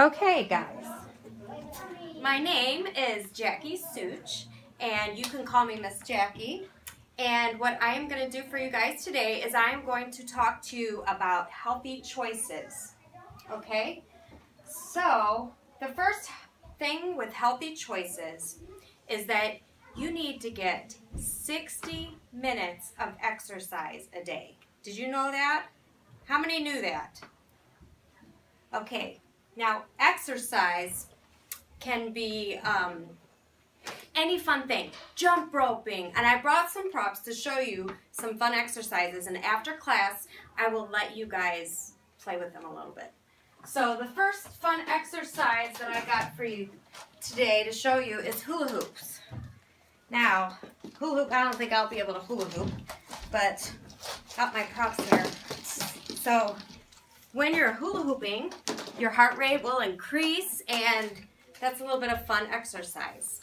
Okay, guys. My name is Jackie Such, and you can call me Miss Jackie. And what I am going to do for you guys today is I am going to talk to you about healthy choices. Okay? So, the first thing with healthy choices is that you need to get 60 minutes of exercise a day. Did you know that? How many knew that? Okay, now exercise can be any fun thing, jump roping, and I brought some props to show you some fun exercises, and after class I will let you guys play with them a little bit. So the first fun exercise that I got for you today to show you is hula hoops. Now, hula hoop, I don't think I'll be able to hula hoop, but got my props there. So when you're hula hooping, your heart rate will increase, and that's a little bit of fun exercise.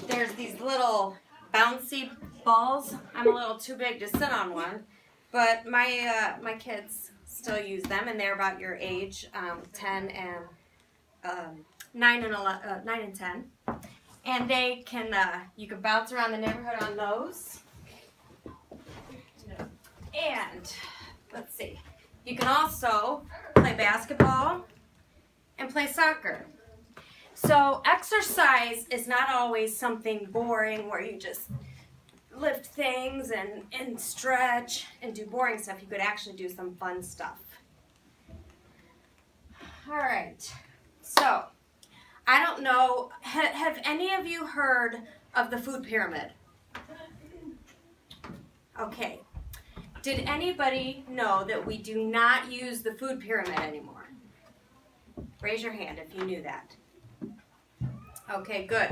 There's these little bouncy balls. I'm a little too big to sit on one, but my kids still use them, and they're about your age, 10 and 9 and 10, and they can you can bounce around the neighborhood on those. And let's see. You can also play basketball and play soccer. So exercise is not always something boring where you just lift things and stretch and do boring stuff. You could actually do some fun stuff. All right. So I don't know, have any of you heard of the food pyramid? Okay. Did anybody know that we do not use the food pyramid anymore? Raise your hand if you knew that. Okay, good.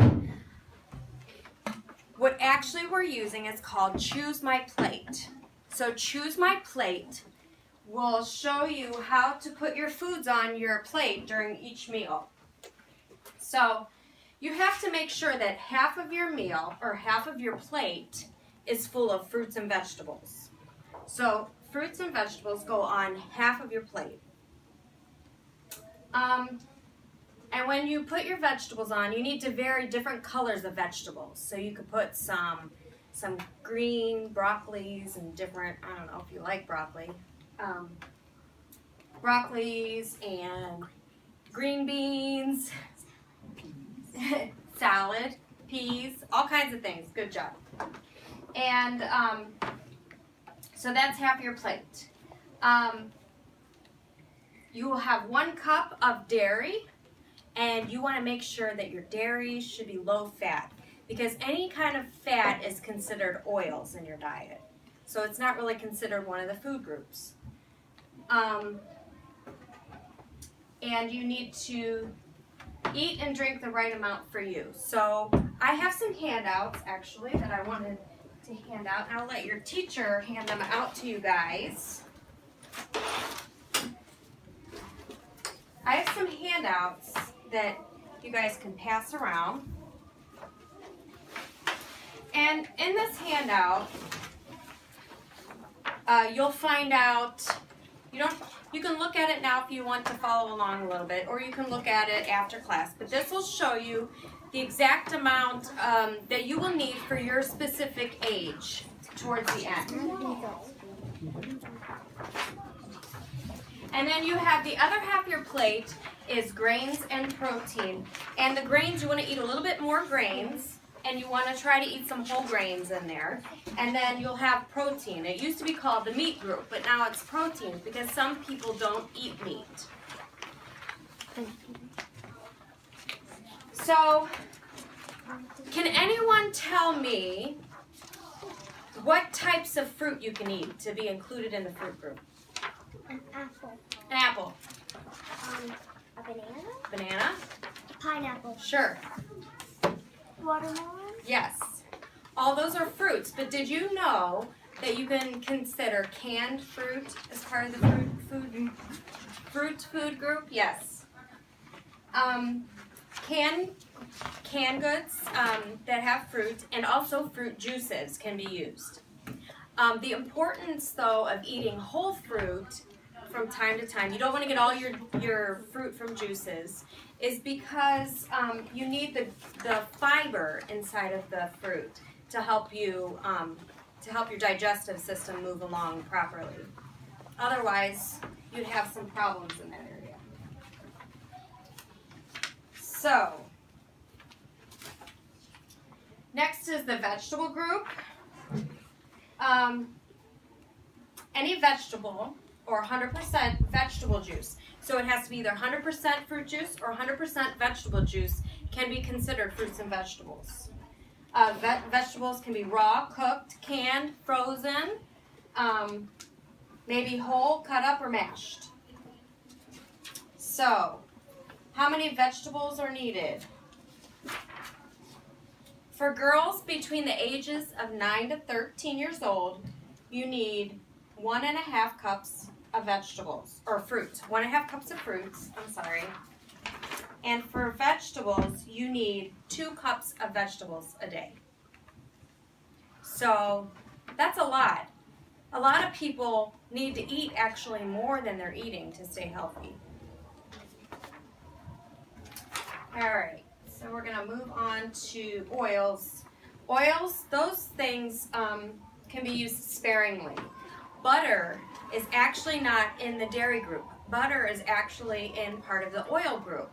What actually we're using is called Choose My Plate. So Choose My Plate will show you how to put your foods on your plate during each meal. So you have to make sure that half of your meal or half of your plate is full of fruits and vegetables. So fruits and vegetables go on half of your plate. And when you put your vegetables on, you need to vary different colors of vegetables. So you could put some green broccolis and different, I don't know if you like broccoli, broccolis and green beans, salad, peas, all kinds of things. Good job. And so that's half your plate. You will have 1 cup of dairy, and you want to make sure that your dairy should be low fat, because any kind of fat is considered oils in your diet. So it's not really considered one of the food groups. And you need to eat and drink the right amount for you. So I have some handouts actually that I wanted to hand out, and I'll let your teacher hand them out to you guys. I have some handouts that you guys can pass around. And in this handout, you'll find out, you can look at it now if you want to follow along a little bit, or you can look at it after class. But this will show you the exact amount that you will need for your specific age towards the end. And then you have the other half of your plate is grains and protein. And the grains, you want to eat a little bit more grains, and you want to try to eat some whole grains in there. And then you'll have protein. It used to be called the meat group, but now it's protein because some people don't eat meat. So, can anyone tell me what types of fruit you can eat to be included in the fruit group? An apple. An apple. A banana. Banana. Pineapple. Sure. Watermelon. Yes. All those are fruits, but did you know that you can consider canned fruit as part of the fruit group? Yes. Canned goods that have fruit, and also fruit juices can be used. The importance, though, of eating whole fruit from time to time, you don't want to get all your fruit from juices, is because you need the fiber inside of the fruit to help you your digestive system move along properly. Otherwise, you'd have some problems in that area. So, next is the vegetable group. Any vegetable or 100% vegetable juice. So it has to be either 100% fruit juice or 100% vegetable juice can be considered fruits and vegetables. Vegetables can be raw, cooked, canned, frozen, maybe whole, cut up, or mashed. So, how many vegetables are needed? For girls between the ages of 9 to 13 years old, you need 1.5 cups of vegetables, or fruits. 1.5 cups of fruits, And for vegetables, you need 2 cups of vegetables a day. So that's a lot. A lot of people need to eat actually more than they're eating to stay healthy. All right, so we're going to move on to oils. Oils, those things can be used sparingly. Butter is actually not in the dairy group. Butter is actually in part of the oil group.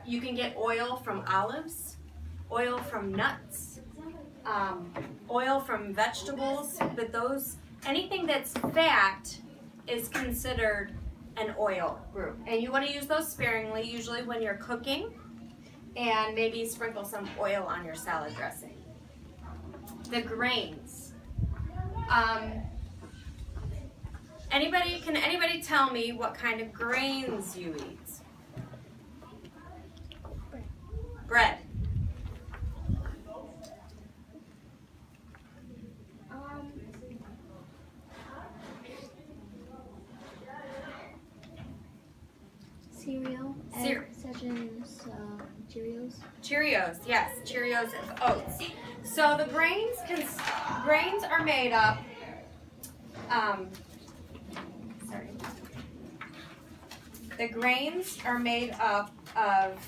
You can get oil from olives, oil from nuts, oil from vegetables, but anything that's fat is considered an oil group. And you want to use those sparingly, usually when you're cooking, and maybe sprinkle some oil on your salad dressing. The grains. Can anybody tell me what kind of grains you eat? Bread. Cereal, such as Cheerios. Cheerios, yes, Cheerios of oats. So the grains are made up. The grains are made up of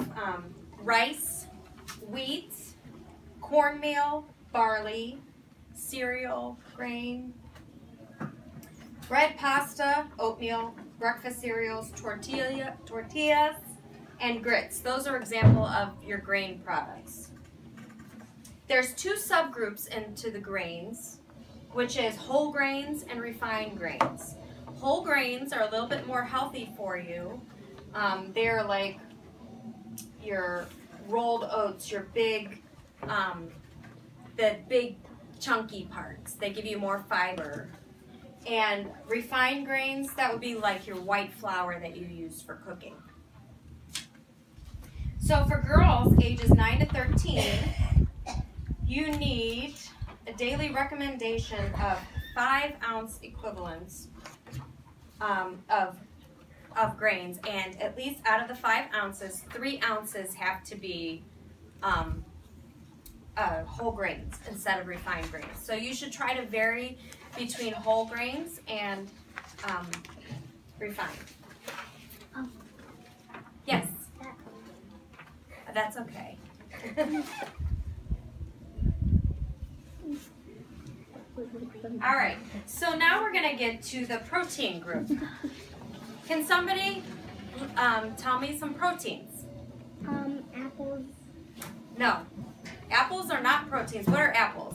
rice, wheat, cornmeal, barley, cereal, grain, bread, pasta, oatmeal, breakfast cereals, tortillas, and grits. Those are example of your grain products. There's 2 subgroups into the grains, which is whole grains and refined grains. Whole grains are a little bit more healthy for you. They're like your rolled oats, your big, the big chunky parts. They give you more fiber. And refined grains, that would be like your white flour that you use for cooking. So for girls ages 9 to 13, you need a daily recommendation of 5-ounce equivalents of grains, and at least out of the 5 ounces, 3 ounces have to be whole grains instead of refined grains. So you should try to vary between whole grains and refined. Yes? That's okay. All right, so now we're going to get to the protein group. Can somebody tell me some proteins? Apples. No. Apples are not proteins. What are apples?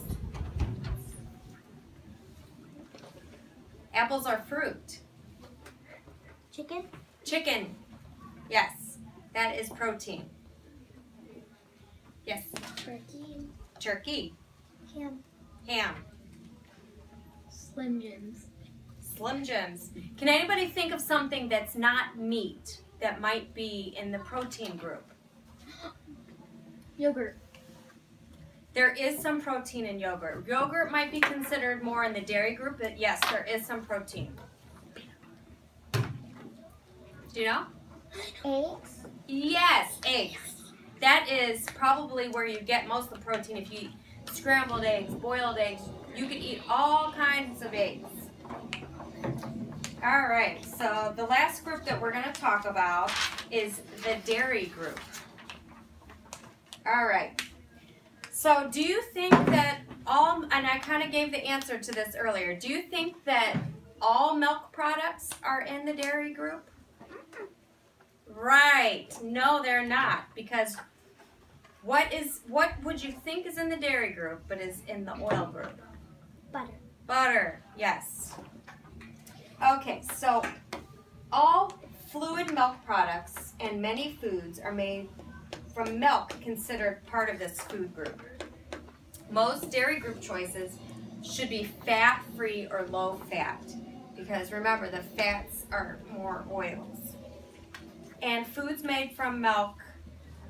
Apples are fruit. Chicken. Chicken. Yes, that is protein. Yes. Turkey. Turkey. Ham. Ham. Slim Jims. Slim Jims. Can anybody think of something that's not meat that might be in the protein group? Yogurt. There is some protein in yogurt. Yogurt might be considered more in the dairy group, but yes, there is some protein. Do you know? Eggs. Yes, eggs. That is probably where you get most of the protein if you eat scrambled eggs, boiled eggs, You could eat all kinds of eggs. All right, so the last group that we're going to talk about is the dairy group. All right. So do you think that all, and I kind of gave the answer to this earlier, do you think that all milk products are in the dairy group? Right. No, they're not, because what would you think is in the dairy group but is in the oil group? Butter. Butter, yes. Okay, so all fluid milk products and many foods are made from milk considered part of this food group. Most dairy group choices should be fat-free or low-fat because remember the fats are more oils. And foods made from milk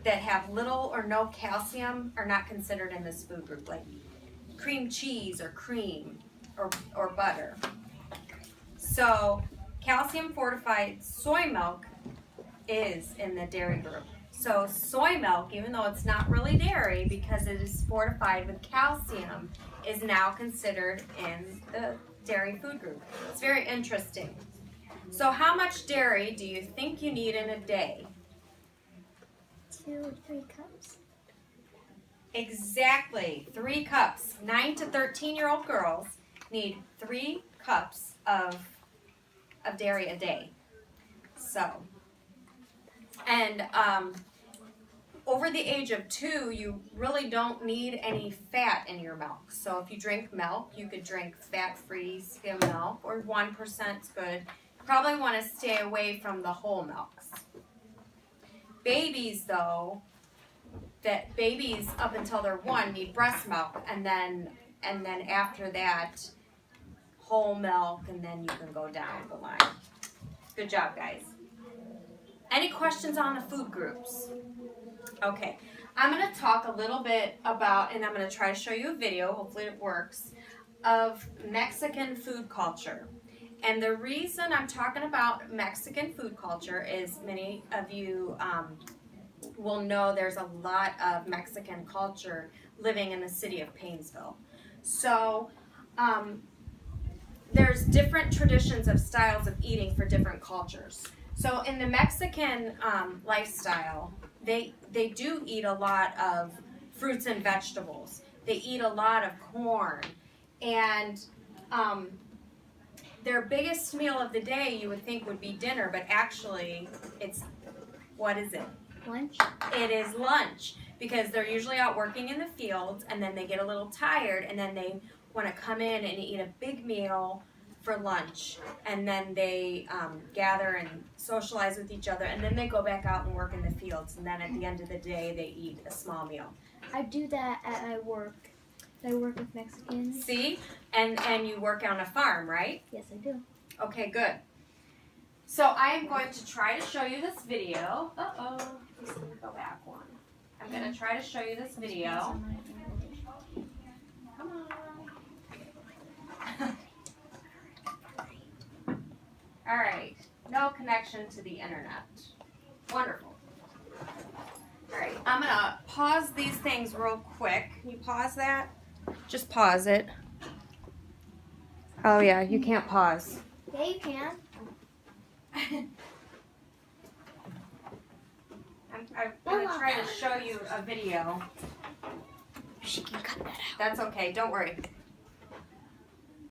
that have little or no calcium are not considered in this food group, like cream cheese or cream or butter. So calcium fortified soy milk is in the dairy group. So soy milk, even though it's not really dairy because it is fortified with calcium, is now considered in the dairy food group. It's very interesting. So how much dairy do you think you need in a day? 2 or 3 cups. Exactly, 3 cups. 9 to 13-year-old girls need 3 cups of dairy a day. So, and over the age of 2, you really don't need any fat in your milk. So if you drink milk, you could drink fat-free skim milk, or 1% is good. You probably want to stay away from the whole milks. Babies, though, babies up until they're 1 need breast milk, and then after that, whole milk, and then you can go down the line. Good job, guys. Any questions on the food groups? Okay, I'm going to talk a little bit about, and I'm going to try to show you a video, hopefully it works, of Mexican food culture. And the reason I'm talking about Mexican food culture is many of you will know there's a lot of Mexican culture living in the city of Paynesville. So there's different traditions of styles of eating for different cultures. So in the Mexican lifestyle, they do eat a lot of fruits and vegetables. They eat a lot of corn. And their biggest meal of the day you would think would be dinner, but actually it's, what is it? Lunch. It is lunch, because they're usually out working in the fields and then they get a little tired and then they want to come in and eat a big meal for lunch, and then they gather and socialize with each other, and then they go back out and work in the fields, and then at the end of the day they eat a small meal. I do that at my work. I work with Mexicans. See? And you work on a farm, right? Yes, I do. Okay, good. So I am going to try to show you this video. Uh-oh. Let me go back one. I'm going to try to show you this video. Come on. All right. No connection to the internet. Wonderful. All right. I'm going to pause these things real quick. Can you pause that? Just pause it. Oh, yeah. You can't pause. Yeah, you can. I'm going to try to show you a video. She can cut that out. That's okay. Don't worry.